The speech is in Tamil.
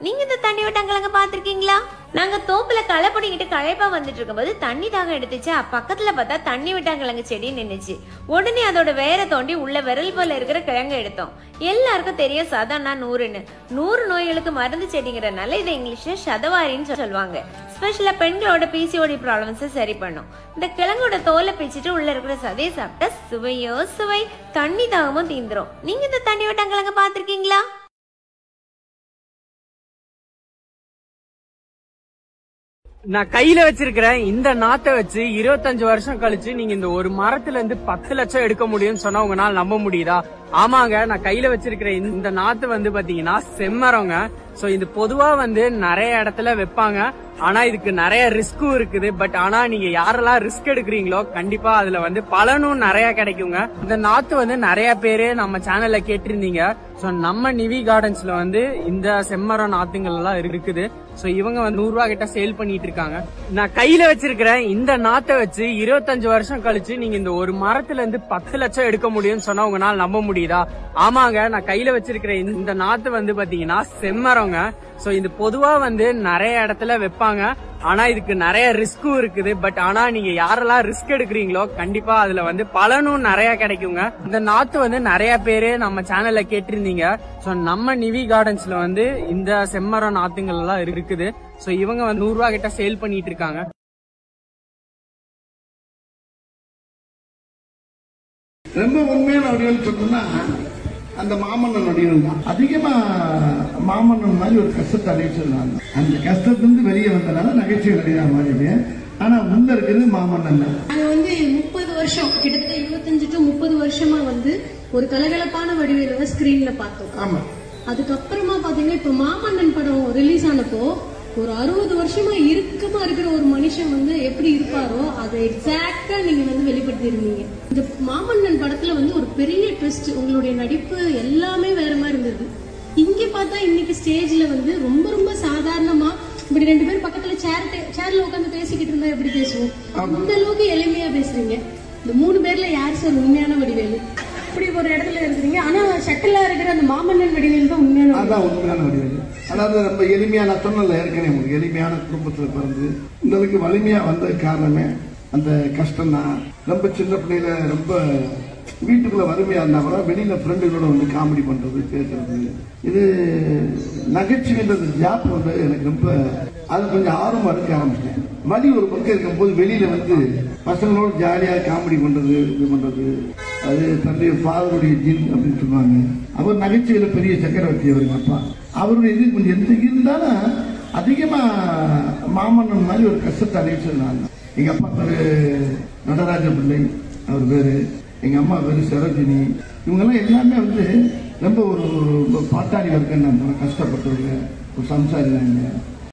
நீங்க இந்த தண்ணி விட்டாங்க பாத்திருக்கீங்களா? நாங்க தோப்புல களை பிடிங்கிட்டு களைப்பா வந்துட்டு இருக்கும்போது தண்ணி தாகம் எடுத்துச்சு. பக்கத்துல பார்த்தா தண்ணி விட்டாங்கிழங்கு செடி நின்னுச்சு. உடனே அதோட வேரை தோண்டி உள்ள விரல் போல இருக்கிற கிழங்கு எடுத்தோம். எல்லாருக்கும் தெரியும் சதம்னா 100ன்னு. 100 நோய்களுக்கு மருந்து செடிங்கிறதுனால இதை இங்கிலீஷ்ல சதவாரின்னு சொல்லுவாங்க. ஸ்பெஷலா பெண்களோட பிசிஓடி ப்ராப்ளம்ஸ் சரி பண்ணும். இந்த கிழங்கோட தோலை பிச்சுட்டு உள்ள இருக்கிற சதையை சாப்பிட்டா சுவையோ சுவை, தண்ணி தாகமும் தீந்துரும். நீங்க இந்த தண்ணி விட்டாங்கிழங்கு பாத்திருக்கீங்களா? நான் கையில வச்சிருக்கிறேன் இந்த நாத்தை வச்சு 25 வருஷம் கழிச்சு நீங்க இந்த ஒரு மரத்துல இருந்து 10 லட்சம் எடுக்க முடியும்னு சொன்னா உங்களால நம்ப முடியுதா? ஆமாங்க, நான் கையில வச்சிருக்கிற இந்த நாத்து பாத்தீங்கன்னா செம்மரங்க. சோ இது பொதுவா நிறைய இடத்துல வைப்பாங்க. ஆனா இதுக்கு நிறைய ரிஸ்கும் இருக்குது. பட் ஆனா நீங்க யாரெல்லாம் ரிஸ்க் எடுக்கிறீங்களோ கண்டிப்பா அதுல பலனும் நிறைய கிடைக்குங்க. இந்த நாத்து நிறைய பேரு நம்ம சேனல்ல கேட்டிருந்தீங்க. சோ நம்ம நிவி கார்டன்ஸ்ல இந்த செம்மரம் நாத்துங்கள் எல்லாம் இருக்குது. சோ இவங்க 100 ரூபாய் கிட்ட சேல் பண்ணிட்டு இருக்காங்க. நான் கையில வச்சிருக்கிறேன் இந்த நாத்தை வச்சு 25 வருஷம் கழிச்சு நீங்க இந்த ஒரு மரத்துல இருந்து 10 லட்சம் எடுக்க முடியும்னு சொன்னா உங்களால நம்ப முடியுதா? ஆமாங்க, நான் கையில வச்சிருக்கிற இந்த நாத்து பாத்தீங்கன்னா செம்மரங்க. சோ இது பொதுவா நிறைய இடத்துல வைப்பாங்க. ஆனா இதுக்கு நிறைய ரிஸ்கும் இருக்குது. பட் ஆனா நீங்க யாரெல்லாம் ரிஸ்க் எடுக்கிறீங்களோ கண்டிப்பா அதுல பலனும் நிறைய கிடைக்குங்க. இந்த நாத்து நிறைய பேரு நம்ம சேனல்ல கேட்டிருந்தீங்க. சோ நம்ம நிவி கார்டன்ஸ்ல இந்த செம்மரம் நாத்துங்கள் எல்லாம் இருக்குது. சோ இவங்க 100 ரூபாய் கிட்ட சேல் பண்ணிட்டு இருக்காங்க. ரொம்ப உண்மையான வடிவல் சொன்னா அந்த மாமன்னன் வடிவல் தான். அதிகமா மாமன்னன் மாதிரி ஒரு கஷ்டத்தை அடைச்சிருந்தாங்க. அந்த கஷ்டத்திலிருந்து வெளியே வந்தனால நகைச்சுவை நடிகர் மாதிரி. ஆனா முன்ன இருக்கிறது மாமன்னன். நாங்க 30 வருஷம் கிட்டத்தட்ட 25 to 30 வருஷமா ஒரு கலகலப்பான வடிவேல ஸ்கிரீன்ல பார்த்தோம். ஆமா. அதுக்கப்புறமா பாத்தீங்கன்னா இப்ப மாமன்னன் படம் ரிலீஸ் ஆனப்போ ஒரு 60 வருஷமா இறுக்கமா இருக்கிற ஒரு மனுஷன் எப்படி இருப்பாரோ அதை எக்ஸாக்டா நீங்க வெளிப்படுத்தி இருந்தீங்க. இந்த மாமன்னன் படத்துல ஒரு பெரிய ட்விஸ்ட், உங்களுடைய நடிப்பு எல்லாமே வேற மாதிரி இருந்தது. இங்க பார்த்தா இன்னைக்கு ஸ்டேஜ்ல ரொம்ப ரொம்ப சாதாரணமா இப்படி 2 பேர் பக்கத்துல சேர்ல உட்காந்து பேசிக்கிட்டு இருந்தா எப்படி பேசுவோம், அந்த அளவுக்கு எளிமையா பேசுறீங்க. இந்த 3 பேர்ல யார் சார் உண்மையான வடிவேலு? இப்படி ஒரு இடத்துல இருக்கிறீங்க. ஆனா ஷட்டிலா இருக்கிற அந்த மாமன்னன் வடிவேலு தான் உண்மையான வடிவேலு. அதாவது ரொம்ப எளிமையா, நான் சொன்னல ஏற்கனவே உங்களுக்கு எளிமையான குடும்பத்துல பிறந்து இந்த அளவுக்கு வலிமையா வந்தது காரணமே அந்த கஷ்டம் தான். ரொம்ப சின்ன பிள்ளையில ரொம்ப வீட்டுக்குள்ள வறுமையா இருந்தா கூட வெளியில ஃப்ரெண்டுகளோட காமெடி பண்றது, பேசுறது, இது நகைச்சுவைன்றது ஜாப் எனக்கு ரொம்ப அது கொஞ்சம் ஆர்வமா இருக்க ஆரம்பிச்சேன். வலி ஒரு பக்கம் இருக்கும் போது வெளியில பசங்களோட ஜாலியா காமெடி பண்றது, இது பண்றது, அது தன்னுடைய ஃபாதருடைய ஜீன் அப்படின்னு சொல்லுவாங்க. அவர் நகைச்சுவையில பெரிய சக்கரவர்த்தி அவர் அப்பா. அவருடைய இது கொஞ்சம் எந்த இருந்தாலும் அதிகமா மாமன்னன் மாதிரி ஒரு கஷ்டத்தை அடைச்சிருந்தாங்க. எங்க அப்பா பேரு நடராஜ பிள்ளை, அவர் பேரு. எங்க அம்மா பேரு சரோஜினி. இவங்கெல்லாம் எல்லாமே ரொம்ப ஒரு பாட்டாளி வர்க்கம், கஷ்டப்பட்டவங்க, ஒரு சம்சாரி.